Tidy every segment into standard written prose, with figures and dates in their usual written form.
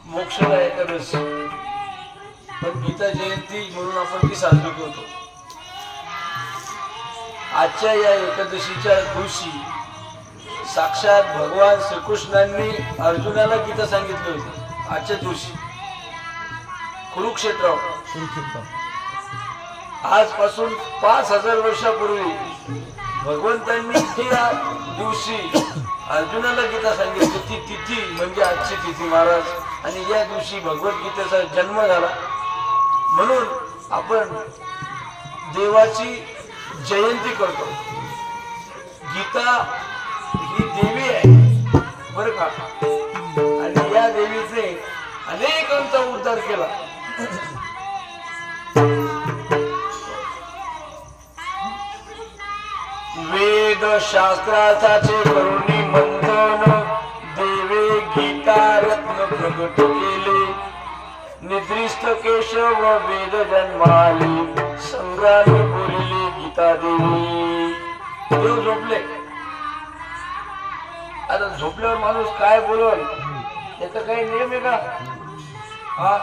मोक्षदा एकादशी, पण गीता जयंती म्हणून आपण ती साजरी करतो. आजच्या या एकादशीच्या दिवशी साक्षात भगवान श्रीकृष्णांनी अर्जुनाला गीता सांगितली होती. आजच्या दिवशी कुरुक्षेत्रावर आजपासून 5000 वर्षापूर्वी भगवंतांनी त्या दिवशी अर्जुनाला गीता सांगितली. ती तिथी म्हणजे आजची तिथी महाराज, आणि या दिवशी भगवद्गीतेचा जन्म झाला. म्हणून आपण देवाची जयंती करतो. गीता ही देवी आहे बर का, आणि या देवीचे अनेकांचा उद्धार केला. वेद शास्त्राचे करुणी मंथन देवे गीता रत्न प्रगट केले. निद्रिस्त केशव वेद जन्माले संग्रामी बोलिले गीता देवी. देव झोपले. आता झोपल्यावर माणूस काय बोलल याचा काही नियम आहे का? हा,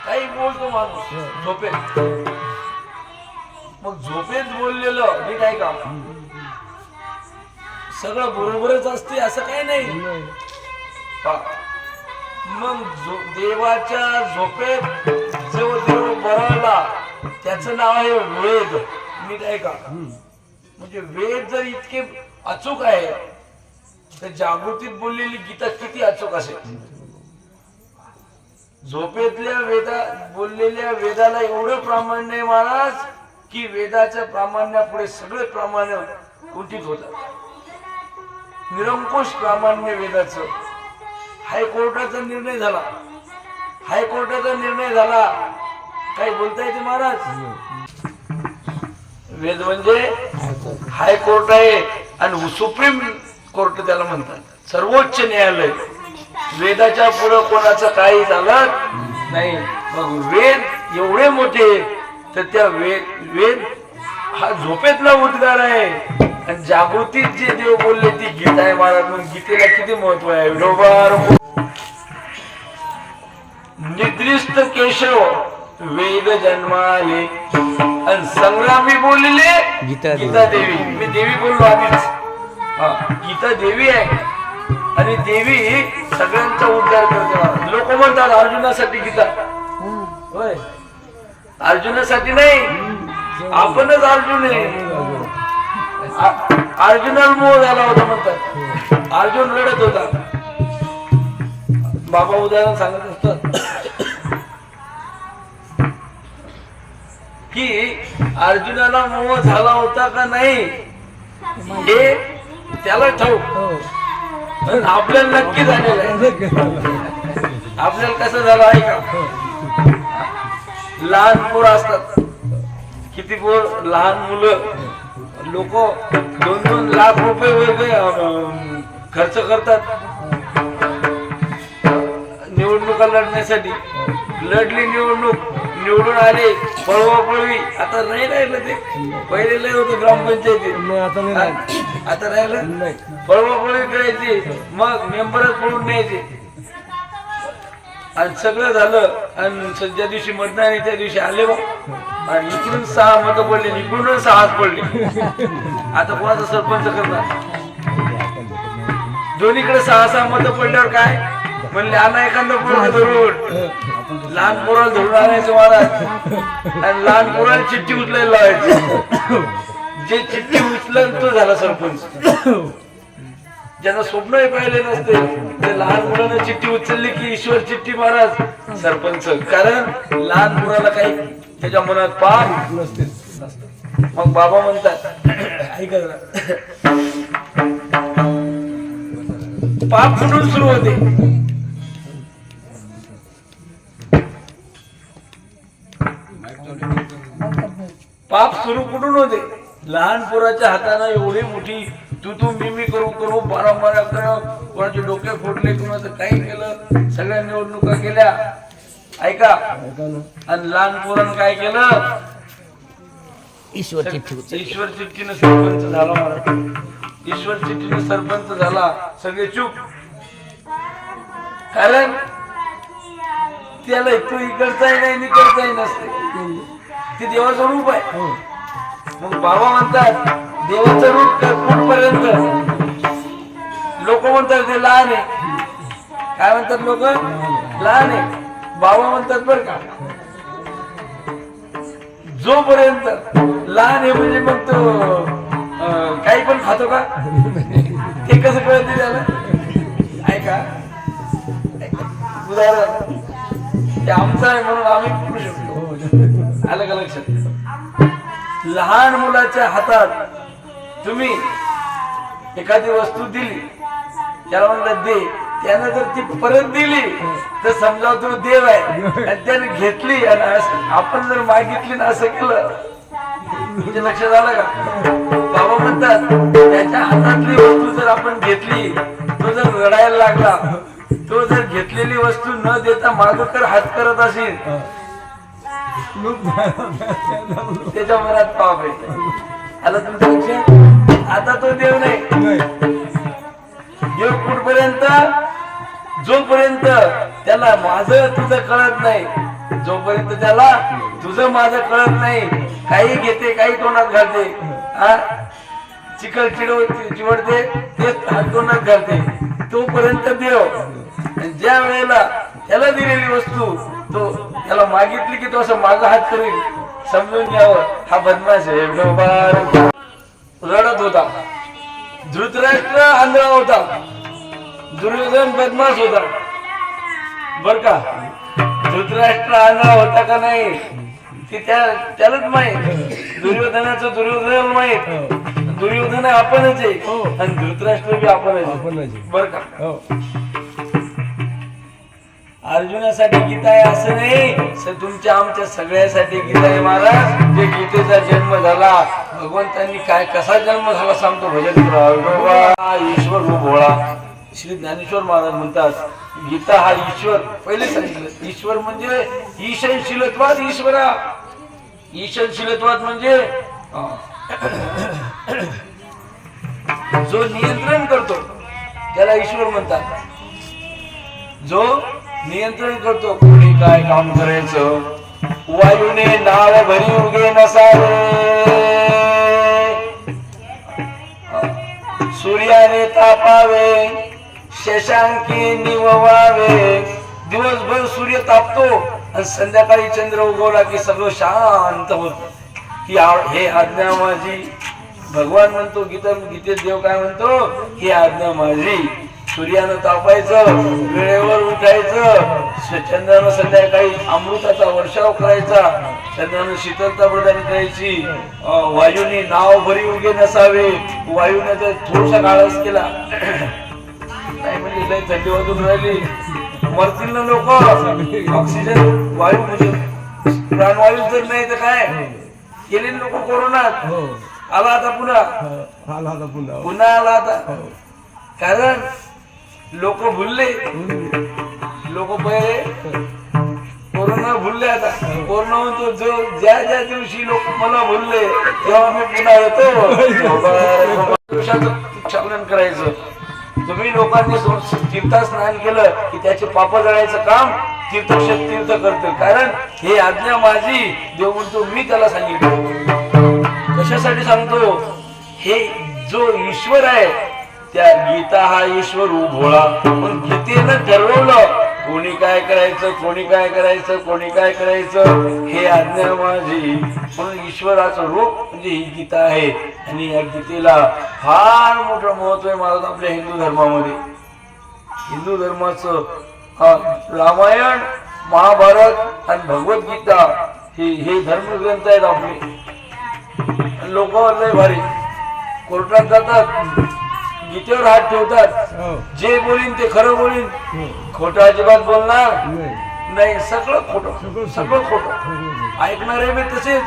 काही बोलतो माणूस झोपेत. मग झोपेत बोललेलं मी काय का सगळं बरोबरच असते असं काही नाही. मग देवाच्या झोपेत जो देव बरळला त्याचं नाव आहे वेद. मी काय का म्हणजे वेद जर इतके अचूक आहे तर जागृतीत बोललेली गीता किती अचूक असेल. झोपेतल्या बोललेल्या वेदाला एवढं प्रामाण्य आहे महाराज की वेदाच्या प्रामाण्यापुढे सगळे प्रामाण्य कुंठित होतात. निरंकुश प्रामाण्य वेदाचं. हायकोर्टाचा निर्णय झाला. हायकोर्टाचा निर्णय झाला. काही बोलता येते महाराज? वेद म्हणजे हायकोर्ट आहे आणि सुप्रीम कोर्ट त्याला म्हणतात, सर्वोच्च न्यायालय. वेदाच्या पुढे कोणाचं काही झालं नाही. मग वेद एवढे मोठे तर त्या वेद हा झोपेतला उद्गार आहे आणि जागृतीत जे देव बोलले ती गीता आहे महाराज. म्हणून गीतेला किती महत्व आहे. निद्रिस्त केशव वेद जन्माले आणि संग्रामी बोलले गीता देवी. मी देवी बोललो आधीच. गीता देवी आहे आणि देवी सगळ्यांचा उद्धार करते. लोक म्हणतात अर्जुनासाठी गीता. होय, अर्जुनासाठी नाही, आपणच अर्जुन आहे. अर्जुनाला मोह झाला होता म्हणतात. अर्जुन रडत होता. बाबा उदाहरण सांगत असतात की अर्जुनाला मोह झाला होता का नाही हे त्याला ठाऊक, आपल्याला नक्की झालेलं आहे. आपल्याला कसं झालं आहे का? लहान पोरं असतात, किती पोर लहान मुलं लोक 2-2 लाख रुपये वगैरे खर्च करतात निवडणुका लढण्यासाठी. लढली निवडणूक, निवडून आले, पळवापळवी. आता नाही राहिलं ते. पहिले लय होतं ग्रामपंचायतीत, आता राहिलं पळवापळवी करायची. मग मेंबरच पळून न्यायचे आणि सगळं झालं. आणि ज्या दिवशी मतदान आहे त्या दिवशी आले बा, आणि इकडून 6 मतं पडले, इकडून 6 पडले. आता कोणाचा सरपंच करणार? दोन्हीकडे 6-6 मतं पडल्यावर काय म्हणले, आणा एखादा पोरग धरून. लहान पोराला धरून आणायचं महाराज आणि लहान पोराला चिठ्ठी उचलायला लावायची. जे चिठ्ठी उचलन तो झाला सरपंच. ज्यांना स्वप्नही पाहिले नसते ते लहान मुलांना चिठ्ठी उचलली की ईश्वर चिठ्ठी महाराज सरपंच. कारण लहान मुलाला काही त्याच्या मनात पाप नसते. मग बाबा म्हणतात ऐका पाप कुठून सुरू होते? पाप सुरू कुठून होते? लहान पोराच्या हाताने एवढी मोठी तू मी करू बारांबार कोणाचे डोके फोडले, कोणाचं काही केलं, सगळ्या निवडणुका केल्या. ऐका, आणि लहान पोरानं काय केलं? ईश्वर चिठ्ठीनं सरपंच झाला. ईश्वर चिठ्ठीनं सरपंच झाला. सगळे चूप. कारण त्याला तू इकडचाही नाही निकडचाही नसते, ते देवाचं रूप आहे. मग बाबा म्हणतात देवाचं रूप कुठपर्यंत? लोक म्हणतात ते लहान आहे. काय म्हणतात लोक? लहान आहे. बाबा म्हणतात बर का, जोपर्यंत लहान आहे म्हणजे मग तो काही पण खातो का? ते कसं कळत त्याला? ऐका उदाहरण ते आमचं आहे म्हणून आम्ही करू शकतो. आलं का लक्षात? लहान मुलाच्या हातात तुम्ही एखादी वस्तू दिली, त्याला म्हणलं दे, त्यानं जर ती परत दिली तर समजा तो देव आहे, आणि त्याने घेतली आणि आपण जर मागितली ना असं केलं, म्हणजे लक्षात आलं का? बाबा म्हणतात त्याच्या हातातली वस्तू जर आपण घेतली, तो जर रडायला लागला, तो जर घेतलेली वस्तू न देता मागकर हात करत असेल, त्याच्या मनात पाप आहे. आलं तुमच्या लक्षात? आता तो देव नाही. देव कुठपर्यंत? जोपर्यंत त्याला माझं तुझं कळत नाही, जोपर्यंत त्याला तुझं माझं कळत नाही, काही घेते काही तोंडात घालते, चिकल चिवडते तेच हात तोंडात घालते, तोपर्यंत देव. ज्या वेळेला त्याला दिलेली वस्तू तो त्याला मागितली की तो असं मागं हात करेल, समजून घ्यावं हा बदमाश आहे. रडत होता. धृतराष्ट्र आंधळा होता, दुर्योधन बदमाश होता. बर का? धृतराष्ट्र आंधळा होता का नाही ते त्यालाच माहित. दुर्योधनाचं दुर्योधन माहित. दुर्योधन आपणच आहे आणि धृतराष्ट्र बी आपणच. बर का? अर्जुनासाठी गीता आहे असं नाही, तुमच्या आमच्या सगळ्यासाठी गीता आहे महाराज. जे गीतेचा जन्म झाला, भगवंतांनी काय कसा जन्म झाला सांगतो. भजन करा. ईश्वर भोळा. श्री ज्ञानेश्वर महाराज म्हणतात गीता हा ईश्वर. पहिले सांगितलं ईश्वर म्हणजे ईशनशीलत्वाद ईश्वरा. ईशनशीलत्वाद म्हणजे जो नियंत्रण करतो त्याला ईश्वर म्हणतात. जो नियंत्रण करतो, कोणी काय काम करायचं, वायूने नाव भरी उगे नसावे, सूर्याने तापावे, शशांकी निववावे. दिवसभर सूर्य तापतो आणि संध्याकाळी चंद्र उगवला की सगळं शांत होत. हे आज्ञा माझी. भगवान म्हणतो गीतेत देव काय म्हणतो? ही आज्ञा माझी. सूर्यानं तापायचं, वेळेवर उठायचं, चंद्रानं संध्याकाळी अमृताचा वर्षाव करायचा, चंद्रानं शीतलता प्रदान करायची, वायूने नाव भरी उगे नसावे. वायूने जर थोडासा काळच केला नाही म्हणजे लय थंडी वाजून राहिली, मरतील ना लोक. ऑक्सिजन वायू म्हणजे प्राणवायू जर नाही तर काय गेले लोक. कोरोनात आला आता पुन्हा आला आता. कारण लोक भुलले. लोक पहिले कोरोना भुलले. आता कोरोना म्हणतो जो ज्या ज्या दिवशी लोक मला भुलले तेव्हा मी पुन्हा येतो. क्षालन करायचं. तुम्ही लोकांनी तीर्थस्नान केलं की त्याचे पाप जळायचं काम तीर्थ करते. कारण हे आज्ञा माझी. देव म्हणतो मी त्याला सांगितलं. कशासाठी सांगतो? हे जो ईश्वर आहे त्या गीता हा ईश्वर भोळा. पण गीतेनं ठरवलं कोणी काय करायचं, कोणी काय करायचं, कोणी काय करायचं, हे आज्ञा माझी. म्हणून ईश्वराचं रूप म्हणजे ही गीता आहे. आणि या गीतेला फार मोठं महत्व आहे महाराज आपल्या हिंदू धर्मामध्ये. हिंदू धर्माचं रामायण, महाभारत आणि भगवद्गीता हे धर्मग्रंथ आहेत आपले. लोक लय भारी कोर्टात जातात, गीतेवर हात ठेवतात, जे बोलीन ते खरं बोलीन, खोटं अजिबात बोलणार नाही. सगळं खोटं ऐकणारे बी तसेच,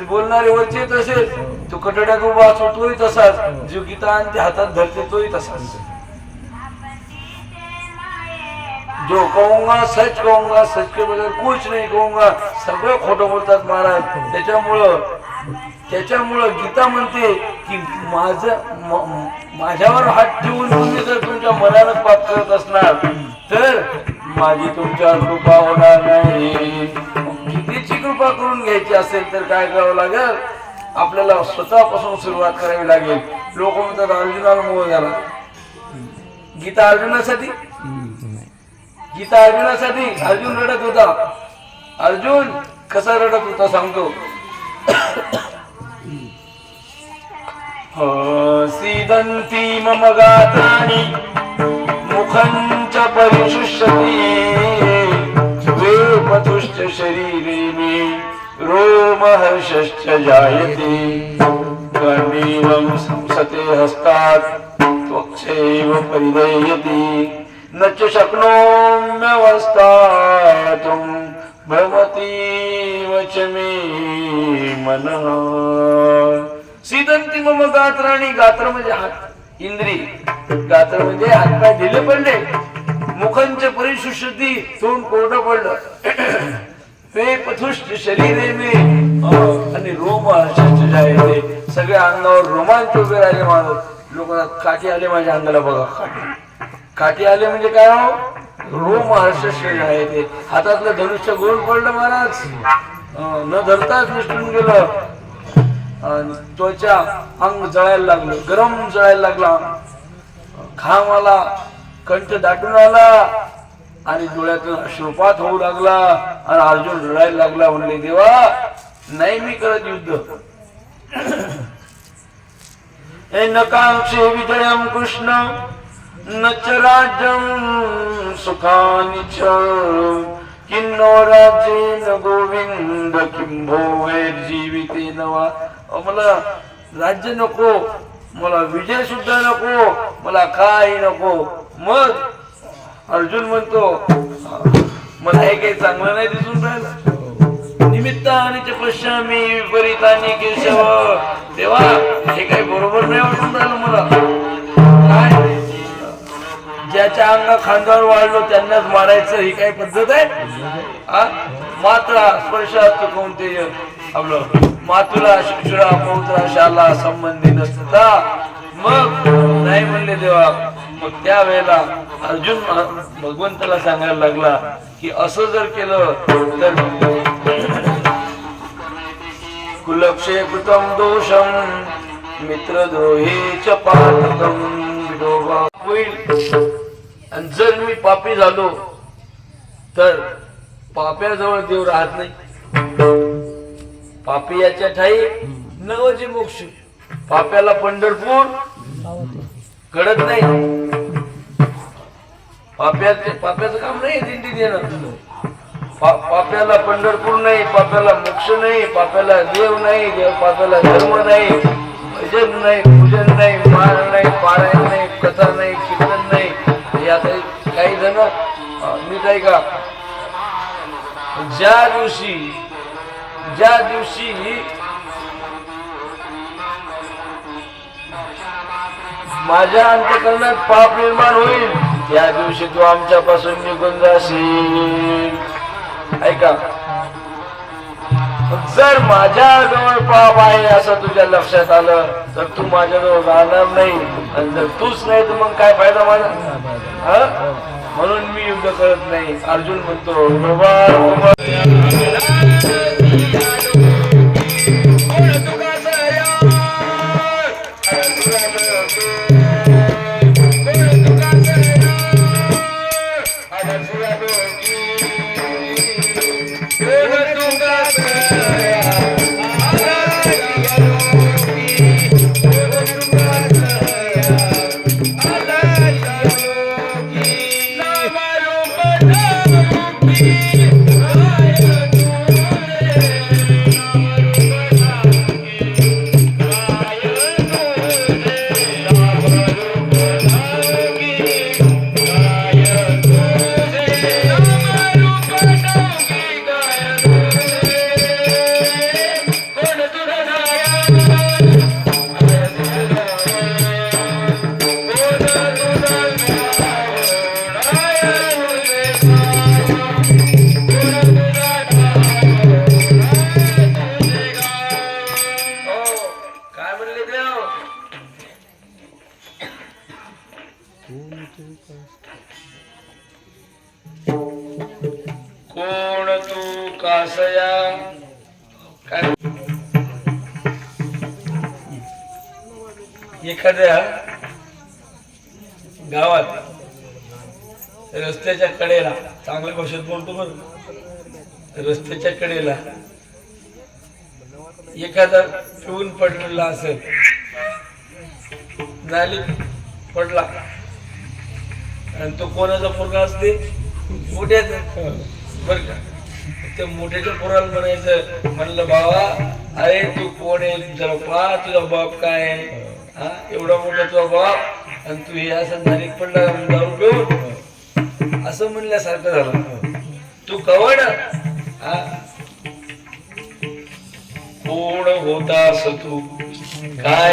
बोलणारे वरचे तसेच. तो कटड्यात उभा असतो तोही तसाच, जो गीता आणि ते हातात धरते तोही तसाच. जो कहूंगा सच कहूंगा, सच के बगैर कुछ नहीं कहूंगा. सगळं खोटं बोलतात महाराज. त्याच्यामुळं गीता म्हणते की माझ्यावर हात ठेवून तुम्ही जर तुमच्या मनानं पाप करत असणार तर माझी तुमच्यावर कृपा होणार नाही. गीतेची कृपा करून घ्यायची असेल तर काय करावं लागेल, आपल्याला स्वतःपासून सुरुवात करावी लागेल. लोक म्हणतात अर्जुनाला मोह झाला. गीता अर्जुनासाठी, गीता अर्जुनासाठी. अर्जुन रडत होता. अर्जुन कसा रडत होता सांगतो. सीदंती मम गात्राणि मुखं च परिशुष्यति वेपतुश्च शरीरे मे रोमहर्षश्च जायते कर्णेवं संसते हस्तात् त्वक्चैव परिदह्यते न च शक्नोम्यवस्थातुं भ्रमतीव च मे मनः. सीदंती मम गात्राणि. गात्र म्हणजे हात, इंद्री. गात्र म्हणजे हातपाय ढिले पडले. मुखंच परिशुष्यती, तोंड कोरडं पडलं. ते पथुष्ट शरीरे मे, आणि रोम हर्षाचे जायते, सगळ्या अंगावर रोमांच उभे राहिले. माणूस लोक काठी आले माझ्या अंगाला बघा. काठी आले म्हणजे काय हो, रोम हर्षाचे जायते. हातातलं धनुष्य गोल पडलं महाराज, न धरताच निसटून गेलं. त्वचा अंग जळायला लागलं, गरम जळायला लागला, घाम आला, कंठ दाटून आला आणि डोळ्यातून अश्रुपात होऊ लागला. आणि अर्जुन रडायला लागला. म्हणले देवा नाही मी करत युद्ध. न कांक्षे विजयं कृष्ण न च राज्यं सुखानि च किन्नो राज्येन गोविंद किं भोगैर्जीवितेन वा. मला राज्य नको, मला विजय सुद्धा नको, मला काही नको. मग अर्जुन म्हणतो मला हे काही चांगलं नाही दिसून राहिलं. निमित्तानि च पश्यामि विपरीतानि केशव. तेव्हा हे काही बरोबर नाही वाटून राहिलं मला. काय ज्याच्या अंगा खांद्यावर वाढलो त्यांनाच मारायचं, ही काय पद्धत आहे? मात्रा स्पर्शात कोणते आपलं मातुला शिक्षुरा पौत्रा शाला संबंधी नसता. मग नाही म्हणले देवा. मग त्यावेळेला अर्जुन भगवंताला सांगायला लागला की असं जर केलं तर कुलक्षे कृतम दोषम मित्रद्रोही च पातकम विडोबा होईल. आणि जर मी पापी झालो तर पाप्याजवळ देव राहत नाही. पापी याच्या ठाई नवजे मोक्ष. पाप्याला पंढरपूर घडत नाही. पाप्याचं काम नाही दिंडी देणं. पाप्याला पंढरपूर नाही, पाप्याला मोक्ष नाही, पाप्याला देव नाही, पाप्याला धर्म नाही, भजन नाही, पूजन नाही, माळ नाही, पारायण नाही, कथा नाही, कीर्तन नाही. यात काही जण नीट आहे का, ज्या दिवशी माझ्या अंतःकरणात पाप निर्माण होईल त्या दिवशी तू आमच्यापासून निघून जाशील. ऐका, जर माझ्या जवळ पाप आहे असं तुझ्या लक्षात आलं तर तू माझ्याजवळ राहणार नाही. आणि जर तूच नाही तर मग काय फायदा माझा? म्हणून मी युद्ध करत नाही. अर्जुन म्हणतो Oh, कोण तू कासया काय एखाद्या गावात रस्त्याच्या कडेला चांगल्या भाषेत बोलतो बरं रस्त्याच्या कडेला एखादा पिऊन पडलेला असेल नाली पडला आणि तो कोणाचा पोरगा असते मोठ्याचा बर का त्या मोठ्याच्या पोराला म्हणायचं म्हणलं बाबा अरे तू कोण आहे जरा पहा तुझा बाप काय आहे हा एवढा मोठा तुझा बाप आणि तू हे असं नालीत पडला दारू पिऊन असं म्हणल्यासारखं झालं तू कवड हा कोण होतास तू काय